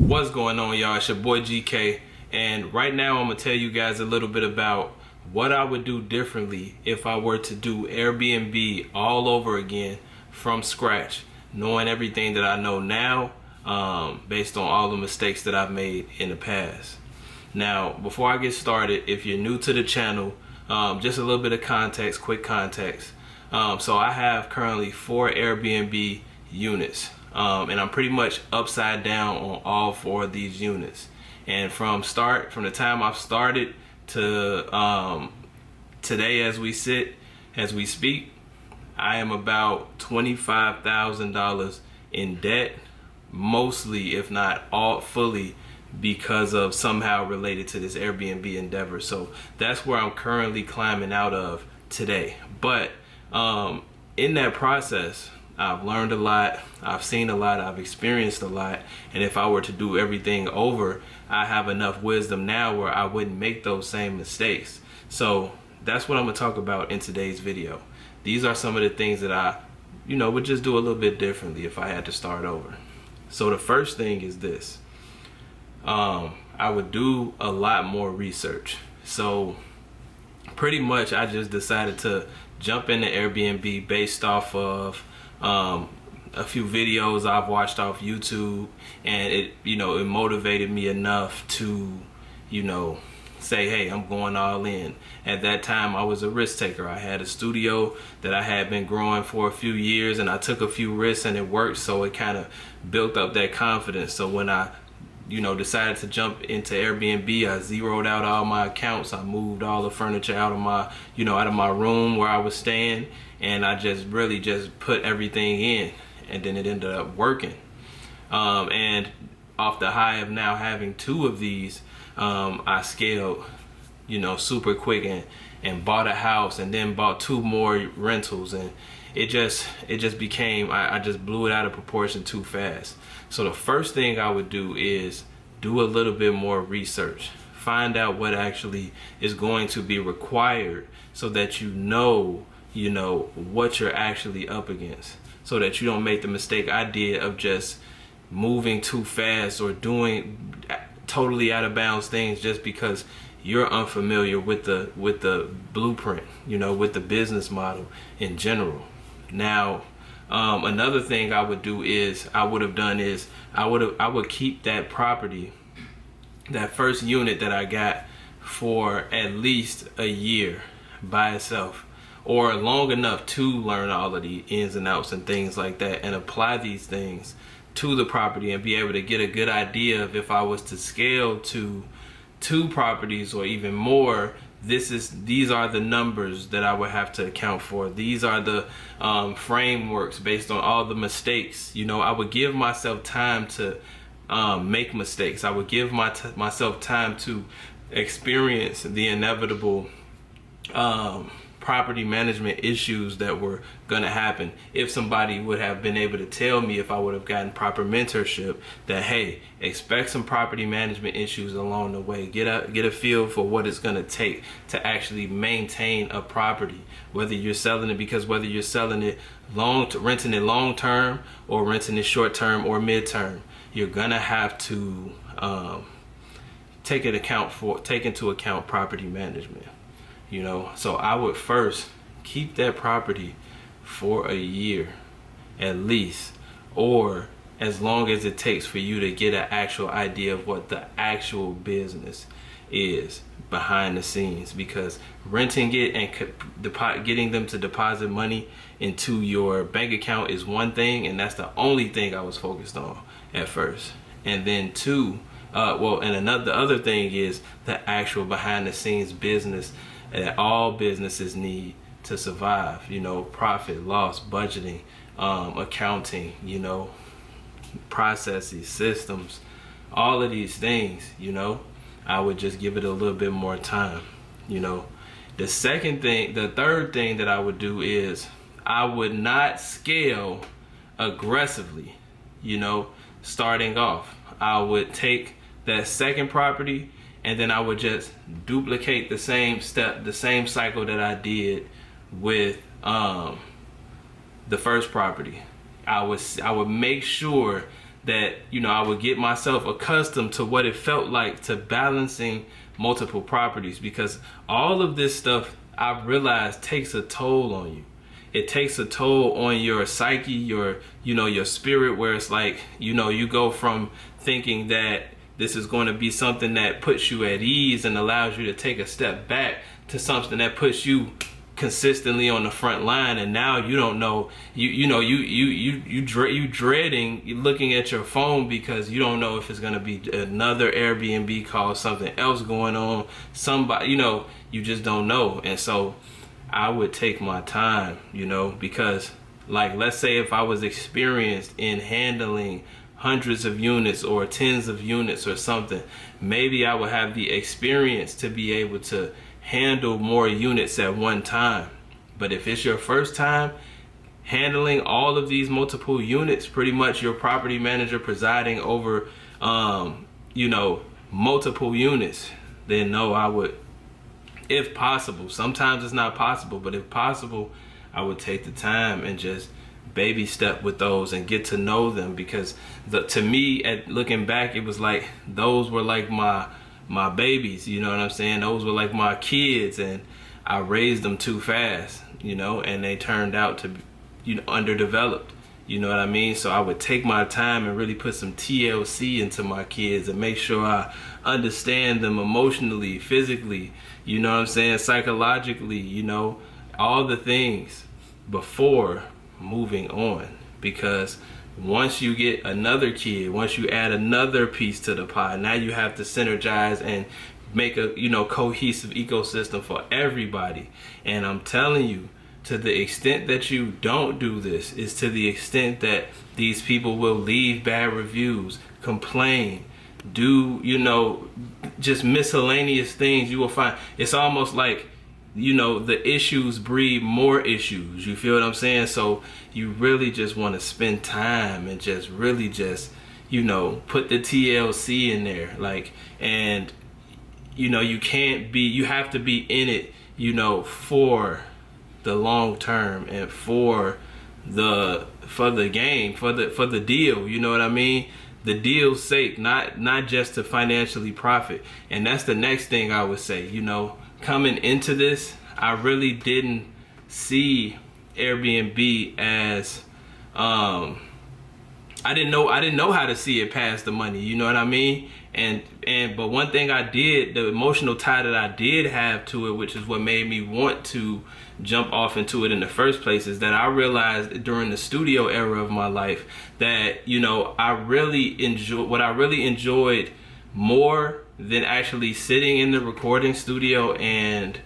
What's going on, y'all? It's your boy GK, and right now I'm gonna tell you guys a little bit about what I would do differently if I were to do Airbnb all over again from scratch, knowing everything that I know now, based on all the mistakes that I've made in the past. Now, before I get started, if you're new to the channel, just a little bit of context, quick context. So I have currently 4 Airbnb units. And I'm pretty much upside down on all 4 of these units. And from the time I've started to today as we speak, I am about $25,000 in debt, mostly, if not all, fully, because of somehow related to this Airbnb endeavor. So that's where I'm currently climbing out of today. But in that process, I've learned a lot, I've seen a lot, I've experienced a lot, and if I were to do everything over, I have enough wisdom now where I wouldn't make those same mistakes. So that's what I'm gonna talk about in today's video. These are some of the things that I, would just do a little bit differently if I had to start over. So the first thing is this. I would do a lot more research. So pretty much I just decided to jump into Airbnb based off of a few videos I've watched off YouTube, and it motivated me enough to, say, hey, I'm going all in. At that time, I was a risk taker. I had a studio that I had been growing for a few years, and I took a few risks and it worked, so it kind of built up that confidence. So when I decided to jump into Airbnb, I zeroed out all my accounts. I moved all the furniture out of my room where I was staying, and I just really just put everything in, and then it ended up working. And off the high of now having 2 of these, I scaled, super quick and bought a house, and then bought 2 more rentals, and it just became, I just blew it out of proportion too fast. So the first thing I would do is do a little bit more research. Find out what actually is going to be required so that you know what you're actually up against, so that you don't make the mistake I did of just moving too fast or doing totally out of bounds things just because you're unfamiliar with the blueprint, with the business model in general. Now, another thing I would do is I would keep that property, that first unit that I got, for at least a year by itself, or long enough to learn all of the ins and outs and things like that, and apply these things to the property and be able to get a good idea of, if I was to scale to 2 properties or even more, these are the numbers that I would have to account for. These are the frameworks based on all the mistakes. I would give myself time to make mistakes. I would give myself time to experience the inevitable property management issues that were gonna happen. If somebody would have been able to tell me, if I would have gotten proper mentorship, that hey, expect some property management issues along the way. Get a feel for what it's gonna take to actually maintain a property, whether you're selling it, because whether you're selling it renting it long term or renting it short term or mid term, you're gonna have to take into account property management. So I would first keep that property for a year at least, or as long as it takes for you to get an actual idea of what the actual business is behind the scenes. Because renting it and getting them to deposit money into your bank account is one thing, and that's the only thing I was focused on at first. And then 2, the other thing is the actual behind the scenes business that all businesses need to survive. Profit, loss, budgeting, accounting, processes, systems, all of these things. I would just give it a little bit more time. The third thing that I would do is I would not scale aggressively. Starting off, I would take that second property, and then I would just duplicate the same cycle that I did with the first property. I would make sure that, you know, I would get myself accustomed to what it felt like to balancing multiple properties, because all of this stuff I realized takes a toll on you. It takes a toll on your psyche, your, you know, your spirit, where it's like, you know, you go from thinking that this is going to be something that puts you at ease and allows you to take a step back to something that puts you consistently on the front line, and now you don't know, you dreading, you looking at your phone because you don't know if it's going to be another Airbnb call, something else going on, somebody, you know, you just don't know. And so I would take my time, you know, because, like, let's say if I was experienced in handling hundreds of units or tens of units or something, maybe I would have the experience to be able to handle more units at one time. But if it's your first time handling all of these multiple units, pretty much your property manager presiding over, you know, multiple units, then no, I would, if possible, sometimes it's not possible, but if possible, I would take the time and just baby step with those and get to know them, because to me, at looking back, it was like those were like my babies, you know what I'm saying? Those were like my kids, and I raised them too fast, you know, and they turned out to be, you know, underdeveloped, you know what I mean? So I would take my time and really put some TLC into my kids and make sure I understand them emotionally, physically, you know what I'm saying, psychologically, you know, all the things before moving on. Because once you get another kid, once you add another piece to the pie, now you have to synergize and make a, you know, cohesive ecosystem for everybody. And I'm telling you, to the extent that you don't do this is to the extent that these people will leave bad reviews, complain, do, you know, just miscellaneous things. You will find it's almost like, you know, the issues breed more issues. You feel what I'm saying? So you really just want to spend time and just really just, you know, put the TLC in there, like, and, you know, you have to be in it, you know, for the long term and for the game, for the deal, you know what I mean? The deal's sake, not just to financially profit. And that's the next thing I would say, you know, coming into this, I really didn't see Airbnb as, I didn't know how to see it past the money, you know what I mean? But one thing I did, the emotional tie that I did have to it, which is what made me want to jump off into it in the first place, is that I realized during the studio era of my life that, you know, what I really enjoyed more than actually sitting in the recording studio and,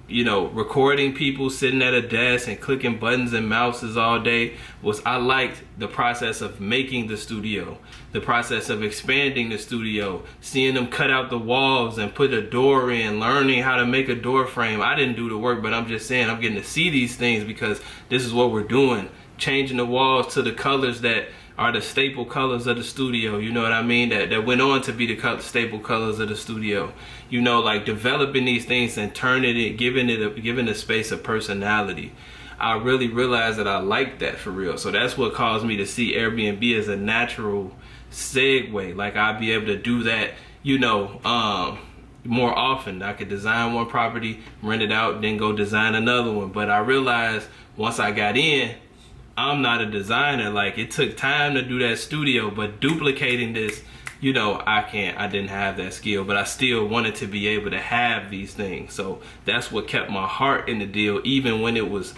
you know, recording people sitting at a desk and clicking buttons and mouses all day, was I liked the process of making the studio, the process of expanding the studio, seeing them cut out the walls and put a door in, learning how to make a door frame. I didn't do the work, but I'm just saying I'm getting to see these things because this is what we're doing, changing the walls to the colors that are the staple colors of the studio, you know what I mean, that went on to be the staple colors of the studio, you know, like developing these things and giving the space of personality. I really realized that I liked that for real. So that's what caused me to see Airbnb as a natural segue. Like, I'd be able to do that, you know, more often. I could design one property, rent it out, then go design another one. But I realized once I got in, I'm not a designer. Like, it took time to do that studio, but duplicating this, you know, I didn't have that skill, but I still wanted to be able to have these things. So that's what kept my heart in the deal, even when it was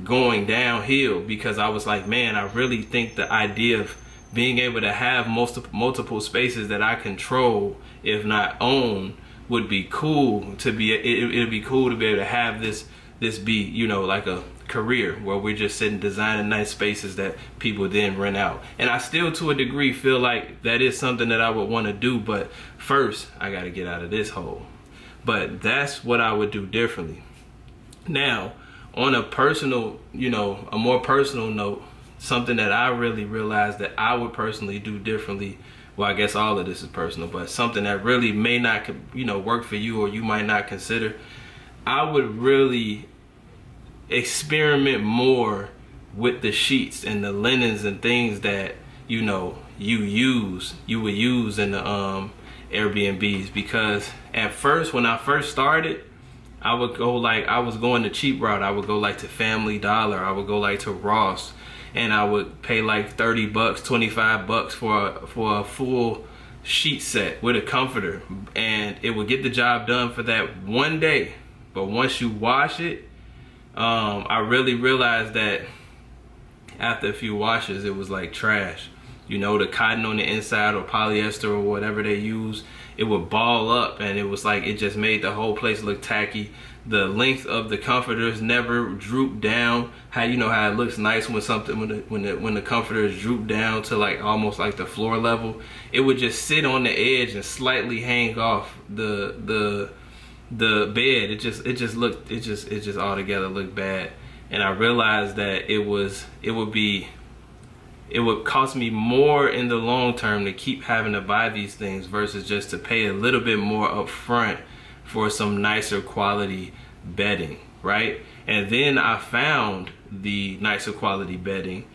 going downhill, because I was like, man, I really think the idea of being able to have multiple spaces that I control, if not own, would be cool. It'd be cool to be able to have this be, you know, like a career where we're just sitting designing nice spaces that people then rent out. And I still, to a degree, feel like that is something that I would want to do, but first I got to get out of this hole. But that's what I would do differently. Now, on a personal, you know, a more personal note, something that I really realized that I would personally do differently, well, I guess all of this is personal, but something that really may not, you know, work for you or you might not consider, I would really experiment more with the sheets and the linens and things that, you would use in the Airbnbs. Because at first, when I first started, I would go like, I was going the cheap route. I would go like to Family Dollar, I would go like to Ross, and I would pay like 30 bucks, 25 bucks for a full sheet set with a comforter, and it would get the job done for that one day. But once you wash it, I really realized that after a few washes, it was like trash. The cotton on the inside, or polyester, or whatever they use, it would ball up, and it was like, it just made the whole place look tacky. The length of the comforters never drooped down. How how it looks nice when something, when the comforters droop down to like almost like the floor level. It would just sit on the edge and slightly hang off the bed. It just altogether looked bad. And I realized that it would cost me more in the long term to keep having to buy these things versus just to pay a little bit more up front for some nicer quality bedding, right? And then I found the nicer quality bedding,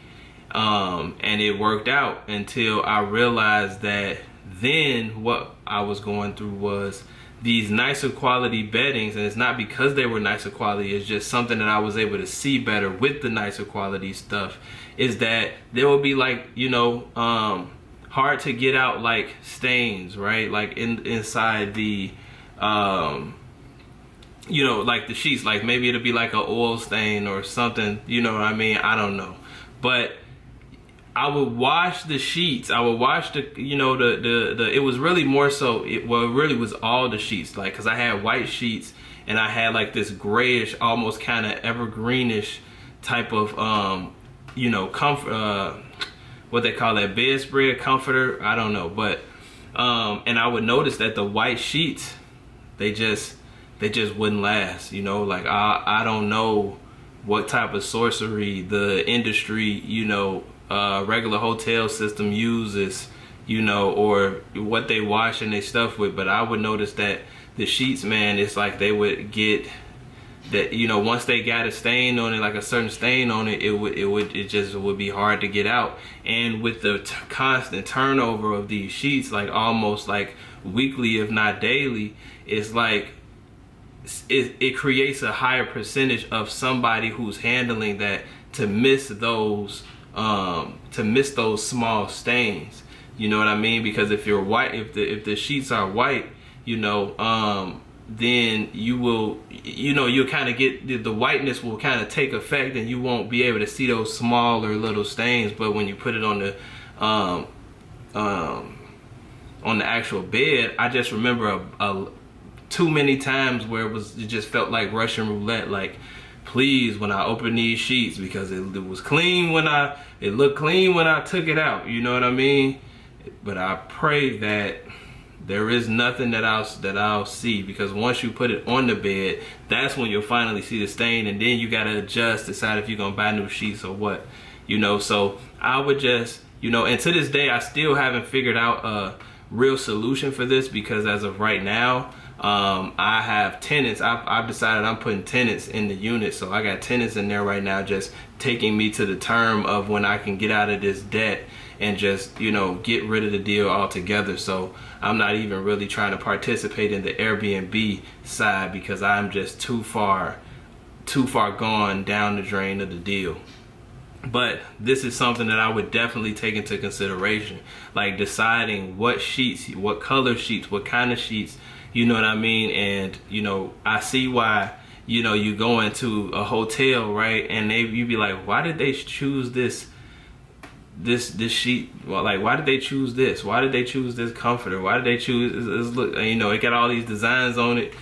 and it worked out until I realized that then what I was going through was these nicer quality beddings, and it's not because they were nicer quality, it's just something that I was able to see better with the nicer quality stuff, is that there will be like, hard to get out like stains, right? Like inside the, like the sheets, like maybe it'll be like an oil stain or something, you know what I mean? I don't know. But I would wash the sheets. I would wash the, it was really more so, it really was all the sheets. Like, cause I had white sheets and I had like this grayish, almost kind of evergreenish type of, comfort, what they call that, bedspread comforter. I don't know. But, and I would notice that the white sheets, they just wouldn't last, like I don't know what type of sorcery the industry, regular hotel system uses, or what they wash and they stuff with. But I would notice that the sheets, man, it's like they would get that, once they got a stain on it, like a certain stain on it, it just would be hard to get out. And with the constant turnover of these sheets, like almost like weekly, if not daily, it's like it creates a higher percentage of somebody who's handling that to miss those small stains. You know what I mean? Because if you're white, if the sheets are white, then you will, you'll kind of get, the whiteness will kind of take effect, and you won't be able to see those smaller little stains. But when you put it on the actual bed, I just remember too many times where it just felt like Russian roulette. Like, please, when I open these sheets, because it was clean it looked clean when I took it out, you know what I mean? But I pray that there is nothing that I'll see, because once you put it on the bed, that's when you'll finally see the stain, and then you gotta adjust, decide if you're gonna buy new sheets or what, So I would just, and to this day, I still haven't figured out a real solution for this, because as of right now, I have tenants. I've decided I'm putting tenants in the unit, so I got tenants in there right now, just taking me to the term of when I can get out of this debt and just, get rid of the deal altogether. So I'm not even really trying to participate in the Airbnb side, because I'm just too far gone down the drain of the deal. But this is something that I would definitely take into consideration, like deciding what sheets, what color sheets, what kind of sheets, you know what I mean? And, I see why, you go into a hotel, right? And you be like, why did they choose this sheet? Well, like, why did they choose this? Why did they choose this comforter? Why did they choose this? Look, it got all these designs on it.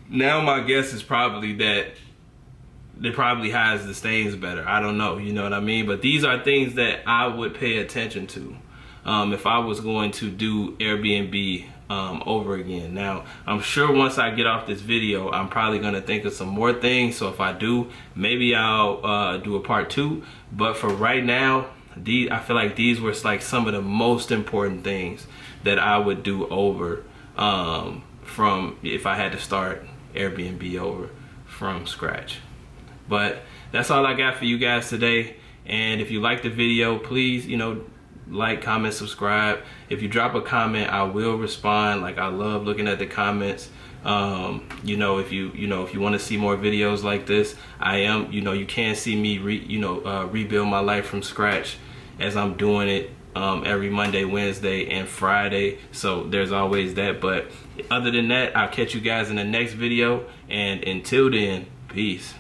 Now my guess is probably that it probably hides the stains better. I don't know, you know what I mean? But these are things that I would pay attention to if I was going to do Airbnb over again. Now, I'm sure once I get off this video, I'm probably going to think of some more things. So if I do, maybe I'll do a part 2. But for right now, I feel like these were like some of the most important things that I would do over from if I had to start Airbnb over from scratch. But that's all I got for you guys today. And if you like the video, please, like, comment, subscribe. If you drop a comment, I will respond. Like, I love looking at the comments. You know, if you want to see more videos like this, I am, you can see me rebuild my life from scratch as I'm doing it every Monday, Wednesday, and Friday. So there's always that. But other than that, I'll catch you guys in the next video, and until then, peace.